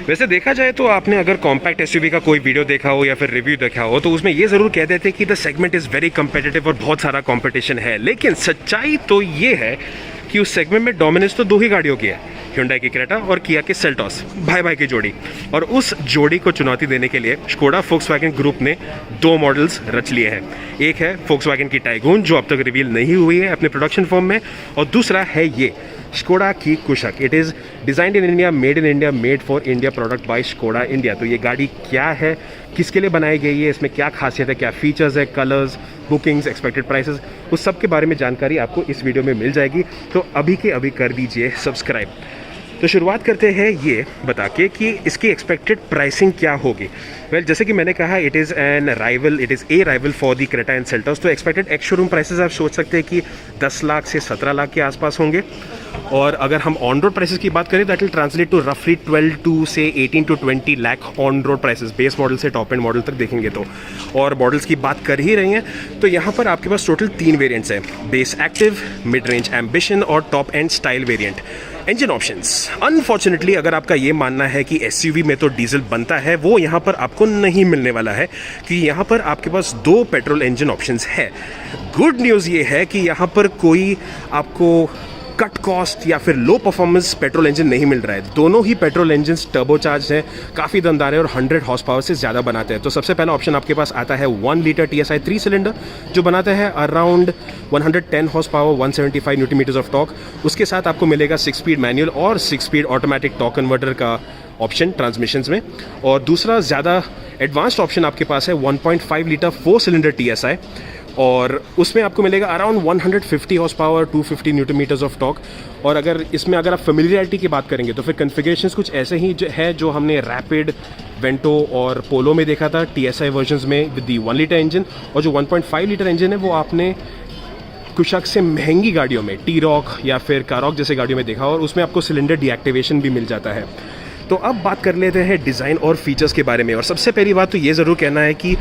वैसे देखा जाए तो आपने अगर कॉम्पैक्ट एसयूवी का कोई वीडियो देखा हो या फिर रिव्यू देखा हो तो उसमें ये ज़रूर कह देते कि the segment is very competitive और बहुत सारा कंपटीशन है, लेकिन सच्चाई तो ये है कि उस सेगमेंट में डोमिनेंस तो दो ही गाड़ियों की है, Hyundai की क्रेटा और किया की सेल्टॉस, भाई भाई की जोड़ी। और उस जोड़ी को चुनौती देने के लिए स्कोडा फोक्सवैगन ग्रुप ने दो मॉडल्स रच लिए हैं। एक है फोक्सवैगन की टाइगून जो अब तक रिवील नहीं हुई है अपने प्रोडक्शन फॉर्म में, और दूसरा है ये स्कोडा की Kushaq. It is designed in India, made in India, made for India, product by Skoda India. तो ये गाड़ी क्या है, किसके लिए बनाई गई है, इसमें क्या खासियत है, क्या फीचर्स है, कलर्स, बुकिंग्स, एक्सपेक्टेड प्राइसेस, उस सब के बारे में जानकारी आपको इस वीडियो में मिल जाएगी। तो अभी के अभी कर दीजिए सब्सक्राइब। तो शुरुआत करते हैं ये बता के कि इसकी एक्सपेक्टेड प्राइसिंग क्या होगी। वेल, जैसे कि मैंने कहा, it is a rival for the Creta and Seltos. तो एक्सपेक्टेड एक्स शोरूम प्राइसेस आप सोच सकते हैं कि 10 लाख से 17 लाख के आसपास होंगे। और अगर हम ऑन रोड प्राइसेस की बात करें, दैट विल ट्रांसलेट टू रफली 12 टू से 18 to 20 lakh on road prices, base model से टॉप एंड मॉडल तक देखेंगे तो। और मॉडल्स की बात कर ही रही हैं तो यहाँ पर आपके पास टोटल 3 वेरिएंट्स हैं, base active, mid range ambition और top end style variant. Engine options, unfortunately अगर आपका ये मानना है कि एसयूवी में तो डीजल बनता है, वो यहाँ पर आपको नहीं मिलने वाला है कि यहाँ पर आपके पास 2 पेट्रोल इंजन ऑप्शंस है। गुड न्यूज़ ये है कि यहाँ पर कोई आपको कट कॉस्ट या फिर लो परफॉर्मेंस पेट्रोल इंजन नहीं मिल रहा है। दोनों ही पेट्रोल इंजन टर्बोचार्ज हैं, काफ़ी दमदार है और 100 हॉर्स पावर से ज़्यादा बनाते हैं। तो सबसे पहला ऑप्शन आपके पास आता है 1 लीटर TSI 3 सिलेंडर जो बनाता है around 110 horse power, 175 newton meters of torque. उसके साथ आपको मिलेगा 6 स्पीड मैनुअल और 6 स्पीड ऑटोमेटिक टॉर्क कन्वर्टर का ऑप्शन ट्रांसमिशंस में। और दूसरा ज़्यादा एडवांस्ड ऑप्शन आपके पास है 1.5 लीटर 4 सिलेंडर TSI, और उसमें आपको मिलेगा around 150 horse power, 250 newton meters of torque. और अगर इसमें अगर आप फेमिलियरिटी की बात करेंगे तो फिर कन्फिगरेशंस कुछ ऐसे ही है जो हमने रैपिड, वेंटो और पोलो में देखा था TSI वर्जन्स में विद दी 1 लीटर इंजन। और जो 1.5 लीटर इंजन है वो आपने कुशक से महंगी गाड़ियों में, T-Roc या फिर Karoq जैसे गाड़ियों में देखा, और उसमें आपको सिलेंडर डीएक्टिवेशन भी मिल जाता है। तो अब बात कर लेते हैं डिज़ाइन और फीचर्स के बारे में। और सबसे पहली बात तो ये ज़रूर कहना है कि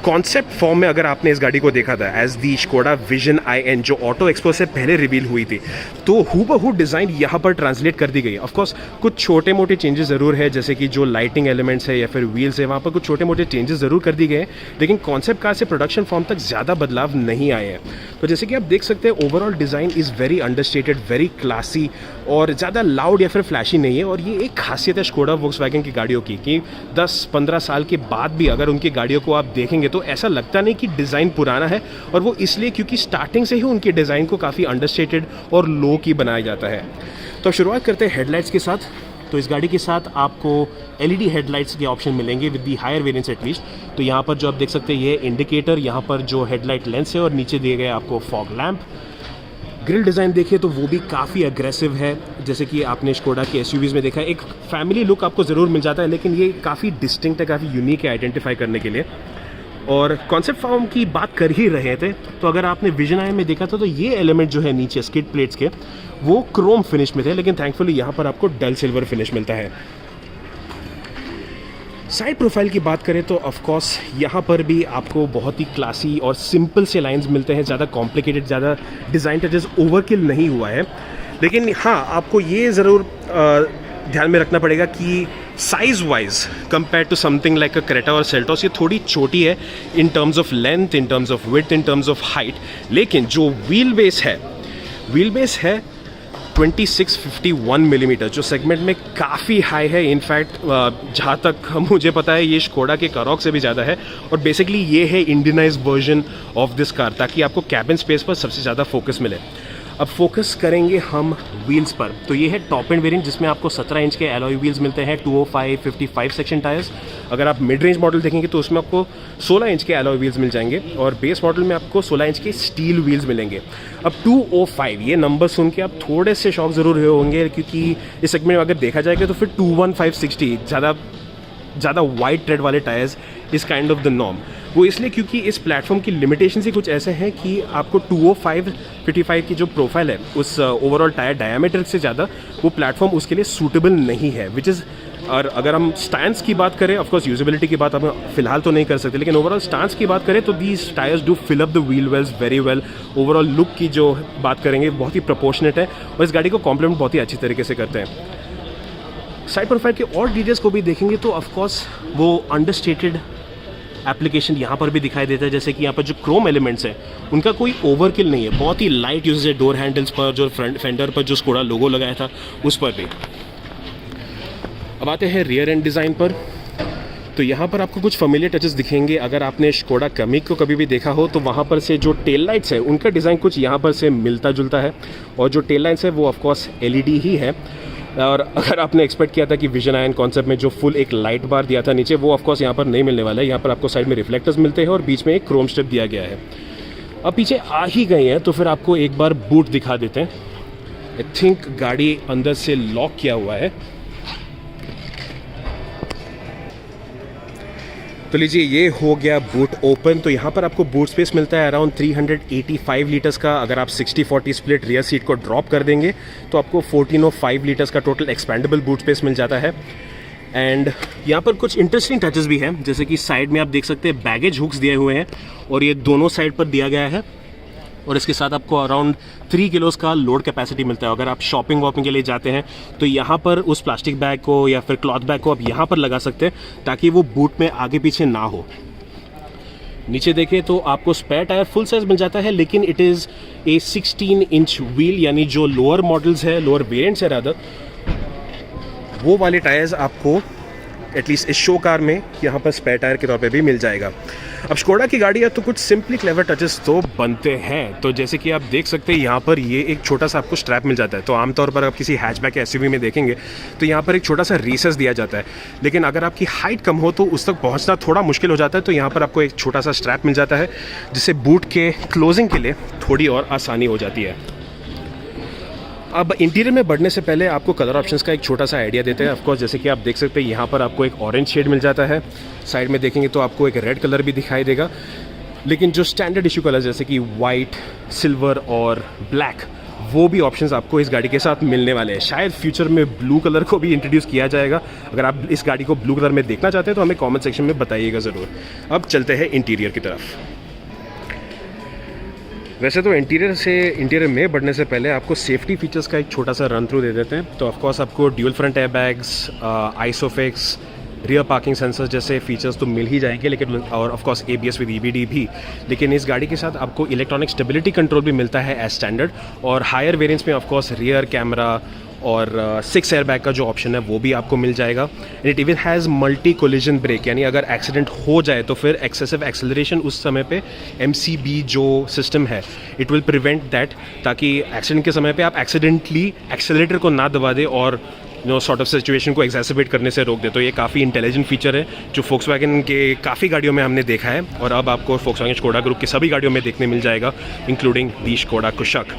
कॉन्सेप्ट फॉर्म में अगर आपने इस गाड़ी को देखा था as the Skoda Vision IN जो ऑटो एक्सपो से पहले रिवील हुई थी, तो हूबहू डिज़ाइन यहाँ पर ट्रांसलेट कर दी गई है। ऑफकोर्स कुछ छोटे मोटे चेंजेस ज़रूर है, जैसे कि जो लाइटिंग एलिमेंट्स है या फिर व्हील्स है, वहाँ पर कुछ छोटे मोटे चेंजेस ज़रूर कर दिए गए हैं, लेकिन कॉन्सेप्ट कार से प्रोडक्शन फॉर्म तक ज़्यादा बदलाव नहीं आए हैं। तो जैसे कि आप देख सकते हैं, overall design is very understated, very classy और ज़्यादा लाउड या फिर फ्लैशी नहीं है। और ये एक खासियत है स्कोडा वोक्सवैगन की गाड़ियों की कि 10-15 साल के बाद भी अगर उनकी गाड़ियों को आप देखेंगे तो ऐसा लगता नहीं कि डिज़ाइन पुराना है। और वो इसलिए क्योंकि स्टार्टिंग से ही उनके डिज़ाइन को काफ़ी अंडरस्टेटेड और लो की बनाया जाता है। तो शुरुआत करते हैं हेडलाइट्स के साथ। तो इस गाड़ी के साथ आपको LED हेडलाइट्स के ऑप्शन मिलेंगे with the higher variants at least. तो यहाँ पर जो आप देख सकते हैं ये इंडिकेटर, यहाँ पर जो हेडलाइट लेंस है, और नीचे दिए गए आपको फॉग लैम्प। ग्रिल डिज़ाइन देखिए तो वो भी काफ़ी अग्रेसिव है, जैसे कि आपने स्कोडा के SUVs में देखा है। एक फैमिली लुक आपको ज़रूर मिल जाता है, लेकिन ये काफ़ी डिस्टिंक्ट है, काफ़ी यूनिक है आइडेंटिफाई करने के लिए। और कॉन्सेप्ट फॉर्म की बात कर ही रहे थे तो अगर आपने विजन IN में देखा था तो ये एलिमेंट जो है नीचे स्किड प्लेट्स के, वो क्रोम फिनिश में थे, लेकिन थैंकफुली यहाँ पर आपको डल सिल्वर फिनिश मिलता है। साइड प्रोफाइल की बात करें तो ऑफ कोर्स यहाँ पर भी आपको बहुत ही क्लासी और सिंपल से लाइंस मिलते हैं, ज़्यादा कॉम्प्लिकेटेड, ज़्यादा डिज़ाइन टचेस ओवरकिल नहीं हुआ है। लेकिन हाँ, आपको ये ज़रूर ध्यान में रखना पड़ेगा कि size wise compare to something like a Creta और सेल्टॉस ये थोड़ी छोटी है in terms of length, in terms of width, in terms of height. लेकिन जो व्हील बेस है 2651 मिलीमीटर, जो सेगमेंट में काफ़ी हाई है। इनफैक्ट जहाँ तक मुझे पता है ये स्कोडा के Karoq से भी ज़्यादा है। और बेसिकली ये है Indianised version of this car, ताकि आपको कैबिन स्पेस पर सबसे ज़्यादा फोकस मिले। अब फोकस करेंगे हम व्हील्स पर। तो ये है टॉप एंड वेरिएंट जिसमें आपको 17 इंच के एलॉय व्हील्स मिलते हैं, 205, 55 सेक्शन टायर्स। अगर आप मिड रेंज मॉडल देखेंगे तो उसमें आपको 16 इंच के एलॉय व्हील्स मिल जाएंगे, और बेस मॉडल में आपको 16 इंच के स्टील व्हील्स मिलेंगे। अब 205 ये नंबर सुन के आप थोड़े से शॉक ज़रूर हुए होंगे, क्योंकि इस सेगमेंट में अगर देखा जाएगा तो फिर 21560 ज़्यादा वाइड ट्रेड वाले टायर्स इस काइंड ऑफ द नॉर्म। वो इसलिए क्योंकि इस प्लेटफॉर्म की लिमिटेशन ही कुछ ऐसे हैं कि आपको 205 55 की जो प्रोफाइल है उस ओवरऑल टायर डायमीटर से ज़्यादा वो प्लेटफॉर्म उसके लिए सूटेबल नहीं है, विच इज़। और अगर हम स्टैंड्स की बात करें, ऑफकोर्स यूजेबिलिटी की बात हम फिलहाल तो नहीं कर सकते, लेकिन ओवरऑल स्टैंड्स की बात करें तो these tyres do fill up the wheel wells very well. Overall look की जो बात करेंगे बहुत ही प्रोपोर्शनेट है और इस गाड़ी को कॉम्प्लीमेंट बहुत ही अच्छी तरीके से करते हैं। साइड प्रोफाइल के और डिटेल्स को भी देखेंगे तो ऑफकोर्स वो अंडरस्टेटेड एप्लीकेशन यहाँ पर भी दिखाई देता है, जैसे कि यहाँ पर जो क्रोम एलिमेंट्स हैं उनका कोई ओवरकिल नहीं है, बहुत ही लाइट यूजेज है डोर हैंडल्स पर, जो फ्रंट फेंडर पर जो स्कोडा लोगो लगाया था उस पर भी। अब आते हैं रियर एंड डिज़ाइन पर, तो यहाँ पर आपको कुछ फेमिलियर टचेस दिखेंगे। अगर आपने स्कोडा कमिक को कभी भी देखा हो तो वहाँ पर से जो टेल लाइट्स है उनका डिज़ाइन कुछ यहाँ पर से मिलता जुलता है, और जो टेल लाइट्स है वो ऑफकोर्स LED ही है। और अगर आपने एक्सपेक्ट किया था कि विजन आयन कॉन्सेप्ट में जो फुल एक लाइट बार दिया था नीचे, वो ऑफकोर्स यहाँ पर नहीं मिलने वाला है। यहाँ पर आपको साइड में रिफ्लेक्टर्स मिलते हैं और बीच में एक क्रोम स्ट्रिप दिया गया है। अब पीछे आ ही गए हैं तो फिर आपको एक बार बूट दिखा देते हैं। आई थिंक गाड़ी अंदर से लॉक किया हुआ है, तो लीजिए ये हो गया बूट ओपन। तो यहाँ पर आपको बूट स्पेस मिलता है अराउंड 385 लीटर्स का। अगर आप 60-40 स्प्लिट रियर सीट को ड्रॉप कर देंगे तो आपको 1405 लीटर्स का टोटल एक्सपेंडेबल बूट स्पेस मिल जाता है। एंड यहाँ पर कुछ इंटरेस्टिंग टचेस भी हैं, जैसे कि साइड में आप देख सकते हैं बैगेज हुक्स दिए हुए हैं और ये दोनों साइड पर दिया गया है, और इसके साथ आपको अराउंड 3 किलोस का लोड कैपेसिटी मिलता है। अगर आप शॉपिंग वॉपिंग के लिए जाते हैं तो यहाँ पर उस प्लास्टिक बैग को या फिर क्लॉथ बैग को आप यहाँ पर लगा सकते हैं ताकि वो बूट में आगे पीछे ना हो। नीचे देखें तो आपको स्पेयर टायर फुल साइज मिल जाता है, लेकिन it is a 16 inch wheel, यानी जो लोअर मॉडल्स है, लोअर वेरिएंट्स है रादर, वो वाले टायर्स आपको एटलीस्ट इस शो कार में यहाँ पर स्पेयर टायर के तौर पे भी मिल जाएगा। अब स्कोडा की गाड़ी है तो कुछ सिंपली क्लेवर टचेस तो बनते हैं। तो जैसे कि आप देख सकते हैं यहाँ पर ये एक छोटा सा आपको स्ट्रैप मिल जाता है। तो आमतौर पर आप किसी हैचबैक या SUV में देखेंगे तो यहाँ पर एक छोटा सा रिसेस दिया जाता है, लेकिन अगर आपकी हाइट कम हो तो उस तक पहुँचना थोड़ा मुश्किल हो जाता है। तो यहाँ पर आपको एक छोटा सा स्ट्रैप मिल जाता है जिससे बूट के क्लोजिंग के लिए थोड़ी और आसानी हो जाती है। अब इंटीरियर में बढ़ने से पहले आपको कलर ऑप्शंस का एक छोटा सा आइडिया देते हैं। ऑफकोर्स जैसे कि आप देख सकते हैं यहाँ पर आपको एक ऑरेंज शेड मिल जाता है, साइड में देखेंगे तो आपको एक रेड कलर भी दिखाई देगा, लेकिन जो स्टैंडर्ड इशू कलर जैसे कि वाइट, सिल्वर और ब्लैक, वो भी ऑप्शंस आपको इस गाड़ी के साथ मिलने वाले हैं। शायद फ्यूचर में ब्लू कलर को भी इंट्रोड्यूस किया जाएगा। अगर आप इस गाड़ी को ब्लू कलर में देखना चाहते हैं तो हमें कॉमेंट सेक्शन में बताइएगा ज़रूर। अब चलते हैं इंटीरियर की तरफ। वैसे तो इंटीरियर में बढ़ने से पहले आपको सेफ्टी फीचर्स का एक छोटा सा रन थ्रू दे देते हैं। तो ऑफकोर्स आपको dual front airbags, isofix, rear parking sensors जैसे फीचर्स तो मिल ही जाएंगे, लेकिन और ऑफकोर्स ABS विद EBD भी। लेकिन इस गाड़ी के साथ आपको इलेक्ट्रॉनिक स्टेबिलिटी कंट्रोल भी मिलता है एज स्टैंडर्ड, और हायर वेरिएंट्स में ऑफकोर्स रियर कैमरा और 6 एयरबैग का जो ऑप्शन है वो भी आपको मिल जाएगा। It even has multi collision brake, यानी अगर एक्सीडेंट हो जाए तो फिर एक्सेसिव एक्सेलरेशन उस समय पे MCB जो सिस्टम है इट विल प्रिवेंट दैट, ताकि एक्सीडेंट के समय पे आप एक्सीडेंटली एक्सेलरेटर को ना दबा दे और सॉर्ट ऑफ सिचुएशन को एक्सेसिबेट करने से रोक दे। तो ये काफ़ी इंटेलिजेंट फीचर है जो फोक्सवैगन के काफ़ी गाड़ियों में हमने देखा है, और अब आपको फोक्सवैगन स्कोडा ग्रुप की सभी गाड़ियों में देखने मिल जाएगा, इंक्लूडिंग दी स्कोडा कुशाक।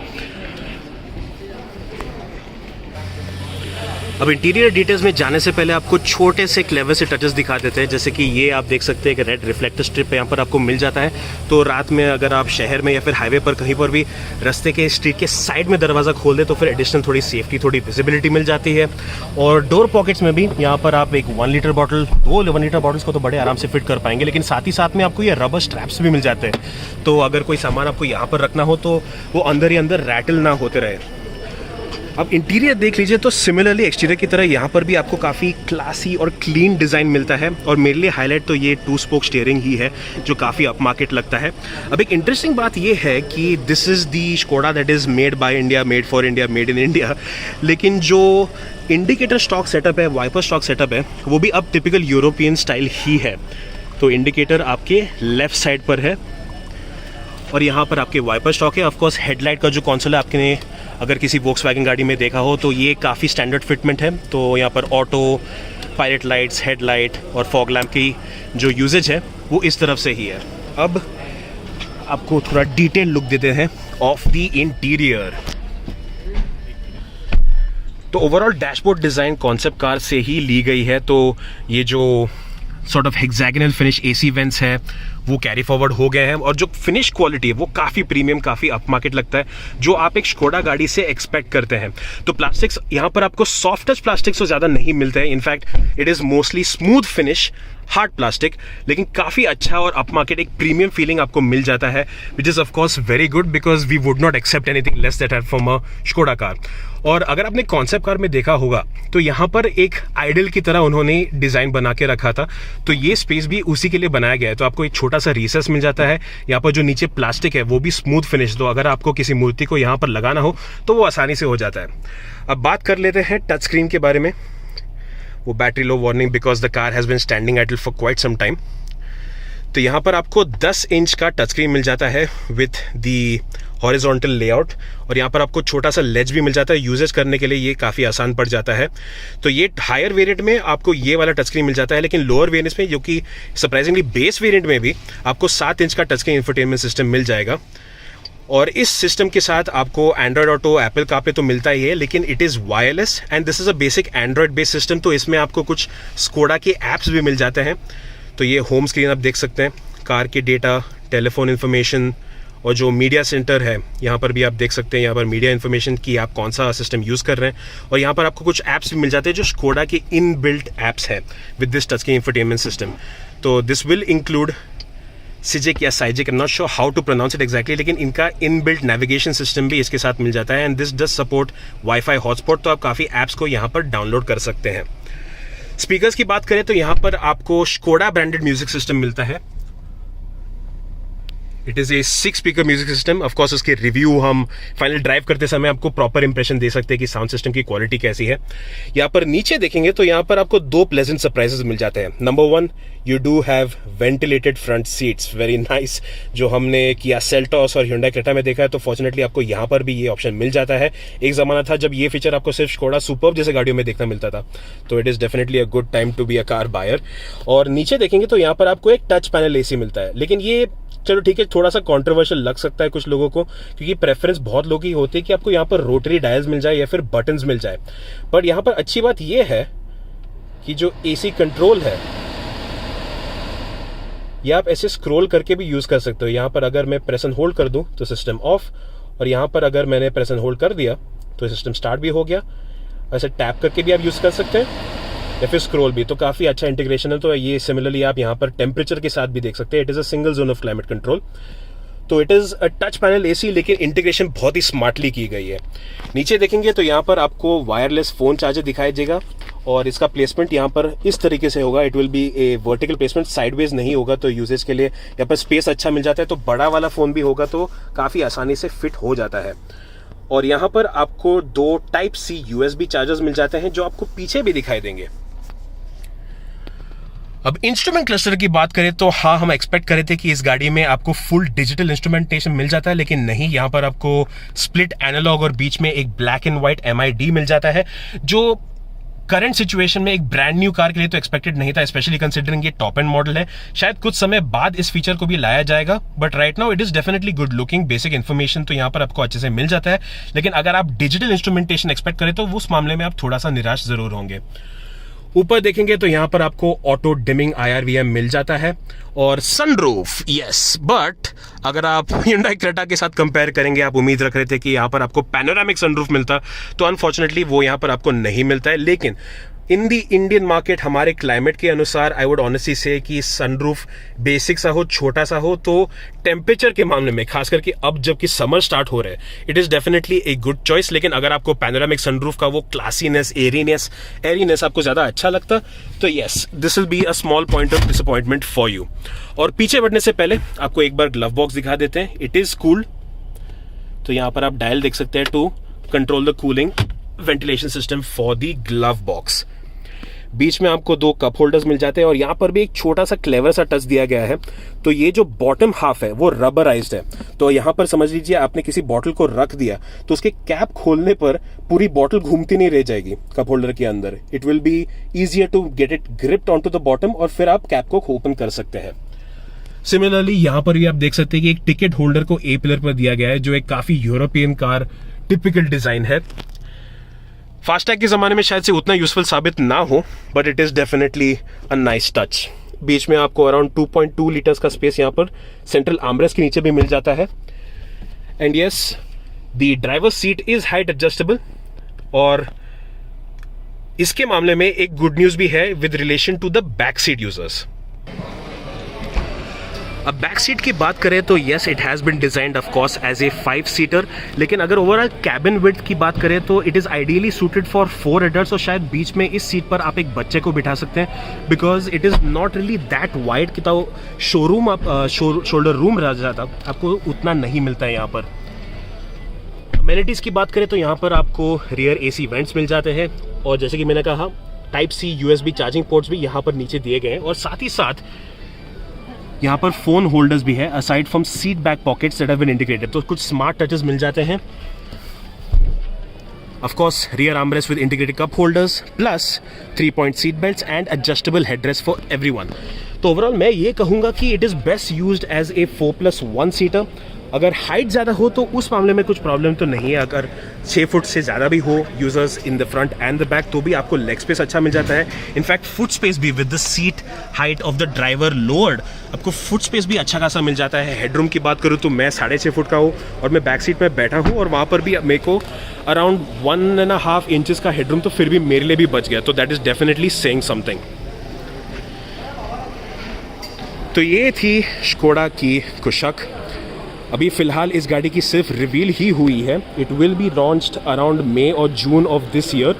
अब इंटीरियर डिटेल्स में जाने से पहले आपको छोटे से क्लेवर से टचेस दिखा देते हैं, जैसे कि ये आप देख सकते हैं कि रेड रिफ्लेक्टर स्ट्रिप यहाँ पर आपको मिल जाता है। तो रात में अगर आप शहर में या फिर हाईवे पर कहीं पर भी रास्ते के स्ट्रीट के साइड में दरवाज़ा खोल दे तो फिर एडिशनल थोड़ी सेफ्टी, थोड़ी विजिबिलिटी मिल जाती है। और डोर पॉकेट्स में भी यहाँ पर आप एक 1 लीटर बॉटल, 2 1 लीटर बॉटल्स को तो बड़े आराम से फिट कर पाएंगे, लेकिन साथ ही साथ में आपको ये रबर स्ट्रैप्स भी मिल जाते हैं। तो अगर कोई सामान आपको यहाँ पर रखना हो तो वो अंदर ही अंदर रैटल ना होते रहे। अब इंटीरियर देख लीजिए तो सिमिलरली एक्सटीरियर की तरह यहाँ पर भी आपको काफ़ी क्लासी और क्लीन डिज़ाइन मिलता है, और मेरे लिए हाईलाइट तो ये 2 स्पोक स्टीयरिंग ही है जो काफ़ी अप मार्केट लगता है। अब एक इंटरेस्टिंग बात ये है कि this is the Skoda that is made by India, made for India, made in India, लेकिन जो इंडिकेटर स्टॉक सेटअप है, वाइपर स्टॉक सेटअप है, वो भी अब टिपिकल यूरोपियन स्टाइल ही है। तो इंडिकेटर आपके लेफ्ट साइड पर है और यहाँ पर आपके वाइपर स्टॉक है। ऑफकोर्स हेडलाइट का जो कंसोल है, आपने अगर किसी वोक्सवैगन गाड़ी में देखा हो तो ये काफ़ी स्टैंडर्ड फिटमेंट है। तो यहाँ पर ऑटो, पायलट लाइट्स, हेडलाइट और फॉग लैम्प की जो यूजेज है वो इस तरफ से ही है। अब आपको थोड़ा डिटेल लुक देते हैं ऑफ द इंटीरियर। तो overall dashboard design concept car से ही ली गई है। तो ये जो sort of hexagonal finish AC vents है वो कैरी फॉरवर्ड हो गए हैं, और जो फिनिश क्वालिटी है वो काफ़ी प्रीमियम, काफ़ी अप मार्केट लगता है, जो आप एक स्कोडा गाड़ी से एक्सपेक्ट करते हैं। तो प्लास्टिक्स यहाँ पर आपको सॉफ्ट टच प्लास्टिक्स तो ज़्यादा नहीं मिलते हैं, in fact it is mostly smooth finish, hard plastic, लेकिन काफ़ी अच्छा और अप मार्केट एक प्रीमियम फीलिंग आपको मिल जाता है, which is of course very good because we would not accept anything less that from a Skoda car. और अगर आपने कॉन्सेप्ट कार में देखा होगा तो यहाँ पर एक आइडल की तरह उन्होंने डिज़ाइन बना के रखा था, तो ये स्पेस भी उसी के लिए बनाया गया है। तो आपको एक छोटा सा रिसेस मिल जाता है। यहाँ पर जो नीचे प्लास्टिक है वो भी स्मूथ फिनिश, तो अगर आपको किसी मूर्ति को यहाँ पर लगाना हो तो वो आसानी से हो जाता है। अब बात कर लेते हैं टच स्क्रीन के बारे में। वो battery low warning because the car has been standing idle for quite some time. तो यहाँ पर आपको 10 इंच का टच स्क्रीन मिल जाता है विथ दी हॉरिजॉन्टल लेआउट, और यहाँ पर आपको छोटा सा लेज भी मिल जाता है। यूजेज करने के लिए ये काफ़ी आसान पड़ जाता है। तो ये हायर वेरिएंट में आपको ये वाला टच स्क्रीन मिल जाता है, लेकिन लोअर वेरिएंट्स में, जो कि सरप्राइजिंगली बेस वेरिएंट में भी आपको 7 इंच का टच स्क्रीन इंफोटेनमेंट सिस्टम मिल जाएगा। और इस सिस्टम के साथ आपको एंड्रॉयड ऑटो, एप्पल कारप्ले तो मिलता ही है, लेकिन it is wireless and this is a basic Android based system. तो इसमें आपको कुछ स्कोडा के ऐप्स भी मिल जाते हैं। तो ये होम स्क्रीन आप देख सकते हैं, कार के डेटा, टेलीफोन इन्फॉर्मेशन, और जो मीडिया सेंटर है यहाँ पर भी आप देख सकते हैं। यहाँ पर मीडिया इन्फॉर्मेशन की आप कौन सा सिस्टम यूज़ कर रहे हैं, और यहाँ पर आपको कुछ ऐप्स भी मिल जाते हैं जो स्कोडा के इन बिल्ट ऐप्स है with this touch screen infotainment system. तो दिस विल इंक्लूड सिजिक या Sygic, I am not sure how to pronounce it exactly, लेकिन इनका इन बिल्ट नेविगेशन सिस्टम भी इसके साथ मिल जाता है and this does support wifi hotspot. तो आप काफ़ी ऐप्स को यहाँ पर डाउनलोड कर सकते हैं। स्पीकर्स की बात करें तो यहाँ पर आपको स्कोडा ब्रांडेड म्यूजिक सिस्टम मिलता है। It is a 6 speaker music system. Of course उसके रिव्यू हम फाइनल ड्राइव करते समय आपको प्रॉपर इंप्रेशन दे सकते हैं कि साउंड सिस्टम की क्वालिटी कैसी है। यहाँ पर नीचे देखेंगे तो यहाँ पर आपको 2 प्लेजेंट सरप्राइजेस मिल जाते हैं। Number 1, you do have ventilated front seats, very nice. जो हमने किया सेल्टॉस और Hyundai क्रेटा में देखा है, तो फॉर्चुनेटली आपको यहाँ पर भी ये ऑप्शन मिल जाता है। एक ज़माना था जब ये फीचर आपको सिर्फ स्कोडा सुपर्ब जैसे गाड़ियों में देखना मिलता था। तो it is definitely a good time to be a car buyer. और नीचे देखेंगे तो यहाँ पर आपको एक टच पैनल AC मिलता है, लेकिन ये चलो ठीक है, थोड़ा सा कंट्रोवर्शियल लग सकता है कुछ लोगों को, क्योंकि प्रेफरेंस बहुत लोगों की होती है कि आपको यहाँ पर रोटरी डायल्स मिल जाए या फिर बटन्स मिल जाए। पर यहाँ पर अच्छी बात यह है कि जो AC कंट्रोल है ये आप ऐसे स्क्रॉल करके भी यूज कर सकते हो। यहाँ पर अगर मैं प्रेस एंड होल्ड कर दूं तो सिस्टम ऑफ, और यहाँ पर अगर मैंने प्रेस एंड होल्ड कर दिया तो सिस्टम स्टार्ट भी हो गया। ऐसे टैप करके भी आप यूज कर सकते हैं या फिर स्क्रॉल भी। तो काफ़ी अच्छा इंटीग्रेशन है। तो ये सिमिलरली आप यहाँ पर टेम्परेचर के साथ भी देख सकते हैं। It is a single zone of climate control. तो it is a touch panel AC, लेकिन इंटीग्रेशन बहुत ही स्मार्टली की गई है। नीचे देखेंगे तो यहाँ पर आपको वायरलेस फ़ोन चार्जर दिखाई देगा, और इसका प्लेसमेंट यहाँ पर इस तरीके से होगा। It will B A vertical placement, sideways नहीं होगा। तो यूजेज के लिए यहाँ पर स्पेस अच्छा मिल जाता है। तो बड़ा वाला फ़ोन भी होगा तो काफ़ी आसानी से फिट हो जाता है। और यहाँ पर आपको 2 Type-C USB चार्जर्स मिल जाते हैं जो आपको पीछे भी दिखाई देंगे। अब इंस्ट्रूमेंट क्लस्टर की बात करें तो हाँ, हम एक्सपेक्ट करे थे कि इस गाड़ी में आपको फुल डिजिटल इंस्ट्रूमेंटेशन मिल जाता है, लेकिन नहीं। यहाँ पर आपको स्प्लिट एनालॉग और बीच में एक ब्लैक एंड व्हाइट MID मिल जाता है, जो करंट सिचुएशन में एक ब्रांड न्यू कार के लिए तो एक्सपेक्टेड नहीं था, स्पेशली कंसिडरिंग ये टॉप एंड मॉडल है। शायद कुछ समय बाद इस फीचर को भी लाया जाएगा, but right now it is definitely good looking. Basic information तो यहाँ पर आपको अच्छे से मिल जाता है, लेकिन अगर आप डिजिटल इंस्ट्रूमेंटेशन एक्सपेक्ट करें तो उस मामले में आप थोड़ा सा निराश जरूर होंगे। ऊपर देखेंगे तो यहाँ पर आपको ऑटो डिमिंग IRVM मिल जाता है, और सनरूफ, यस। बट अगर आप Hyundai क्रेटा के साथ कंपेयर करेंगे, आप उम्मीद रख रहे थे कि यहाँ पर आपको पैनोरामिक सनरूफ मिलता, तो अनफॉर्चुनेटली वो यहाँ पर आपको नहीं मिलता है। लेकिन इन दी इंडियन मार्केट, हमारे क्लाइमेट के अनुसार आई वुड ऑनेस्टली से कि सनरूफ बेसिक सा हो, छोटा सा हो, तो टेम्परेचर के मामले में, खास करके अब जबकि समर स्टार्ट हो रहे हैं, it is definitely a good choice. लेकिन अगर आपको पैनोरामिक सनरूफ का वो क्लासीनेस, एरीनेस आपको ज़्यादा अच्छा लगता, तो yes, this will be a small point of disappointment for you. और पीछे बढ़ने से पहले आपको एक बार ग्लव बॉक्स दिखा देते हैं। इट इज़ कूल्ड, तो यहाँ पर आप डायल देख सकते हैं to control the cooling ventilation system for the glove box. बीच में आपको 2 कप होल्डर्स मिल जाते हैं, और यहाँ पर भी एक छोटा सा क्लेवर सा टच दिया गया है। तो ये जो बॉटम हाफ है वो रबराइज्ड है। तो यहाँ पर समझ लीजिए आपने किसी बॉटल को रख दिया तो उसके कैप खोलने पर पूरी बॉटल घूमती नहीं रह जाएगी कप होल्डर के अंदर। It will be easier to get it gripped on to the bottom, और फिर आप कैप को ओपन कर सकते हैं। सिमिलरली यहाँ पर भी आप देख सकते हैं कि एक टिकट होल्डर को A पिलर पर दिया गया है, जो एक काफी यूरोपियन कार टिपिकल डिजाइन है। फास्टैग के ज़माने में शायद से उतना यूजफुल साबित ना हो, but it is definitely a nice touch. बीच में आपको अराउंड 2.2 लीटर्स का स्पेस यहाँ पर सेंट्रल आर्मरेस्ट के नीचे भी मिल जाता है। And yes, the driver seat is height adjustable, और इसके मामले में एक गुड न्यूज़ भी है with relation to the back seat users. अब बैक सीट की बात करें तो yes it has been designed of course as a 5 seater, लेकिन अगर ओवरऑल कैबिन विड्थ की बात करें तो it is ideally suited for 4 adults, और शायद बीच में इस सीट पर आप एक बच्चे को बिठा सकते हैं because it is not really that wide कि तो शोरूम आप शोल्डर रूम रह जाता आपको उतना नहीं मिलता है यहाँ पर। अमेनिटीज़ की बात करें तो यहाँ पर आपको रियर AC वेंट्स मिल जाते हैं, और जैसे कि मैंने कहा type C USB charging ports भी यहाँ पर नीचे दिए गए हैं, और साथ ही साथ यहाँ पर फ़ोन होल्डर्स भी है aside from seat back pockets that have been integrated, तो कुछ स्मार्ट टचेस मिल जाते हैं। Of course rear armrest with integrated cup holders plus 3-point seat belts and adjustable headrest for everyone. तो ओवरऑल मैं ये कहूँगा कि it is best used as a 4+1 seater. अगर हाइट ज़्यादा हो तो उस मामले में कुछ प्रॉब्लम तो नहीं है, अगर 6 फुट से ज़्यादा भी हो users in the front end the back तो भी आपको लेग स्पेस अच्छा मिल जाता है। इनफैक्ट फुट स्पेस भी with the seat height of the driver lowered आपको फुट स्पेस भी अच्छा खासा मिल जाता है। हेडरूम की बात करूँ तो मैं 6.5 फुट का हूँ और मैं बैक सीट में बैठा हूँ, और वहाँ पर भी मेरे को अराउंड 1.5 इंचज़ का हेडरूम तो फिर भी मेरे लिए भी बच गया, तो that is definitely saying something. तो ये थी स्कोडा की कुशक। अभी फ़िलहाल इस गाड़ी की सिर्फ रिवील ही हुई है। It will be launched around May और जून ऑफ दिस ईयर।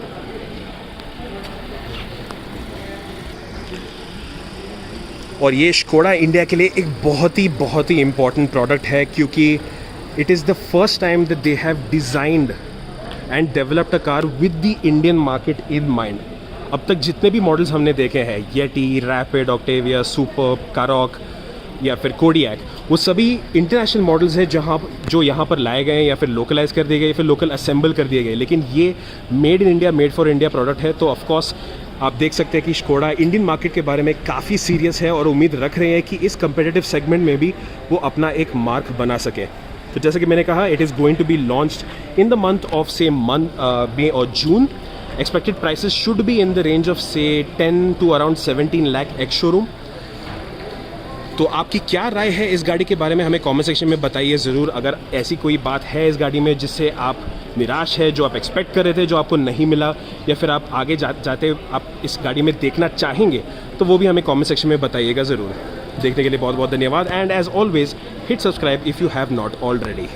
और ये स्कोडा इंडिया के लिए एक बहुत ही इम्पॉर्टेंट प्रोडक्ट है, क्योंकि it is the first time that they have designed and developed a car with the Indian market in mind. अब तक जितने भी मॉडल्स हमने देखे हैं, येटी, रैपिड, ऑक्टेविया, सुपर्ब, कारोक या फिर कोडियक, वो सभी इंटरनेशनल मॉडल्स हैं जो यहाँ पर लाए गए हैं या फिर लोकलाइज कर दिए गए या फिर लोकल असेंबल कर दिए गए, लेकिन ये made in India, made for India product है। तो ऑफकोर्स आप देख सकते हैं कि स्कोडा इंडियन मार्केट के बारे में काफ़ी सीरियस है और उम्मीद रख रहे हैं कि इस कंपेटिटिव सेगमेंट में भी वो अपना एक मार्क बना सके। तो जैसे कि मैंने कहा, it is going to be launched in the month of same month May और June. Expected prices should be in the range of से 10 to around 17 lakh ex showroom. तो आपकी क्या राय है इस गाड़ी के बारे में, हमें कमेंट सेक्शन में बताइए ज़रूर। अगर ऐसी कोई बात है इस गाड़ी में जिससे आप निराश है, जो आप एक्सपेक्ट कर रहे थे जो आपको नहीं मिला, या फिर आप आगे जाते आप इस गाड़ी में देखना चाहेंगे, तो वो भी हमें कमेंट सेक्शन में बताइएगा ज़रूर। देखने के लिए बहुत बहुत धन्यवाद, and as always hit subscribe if you have not already.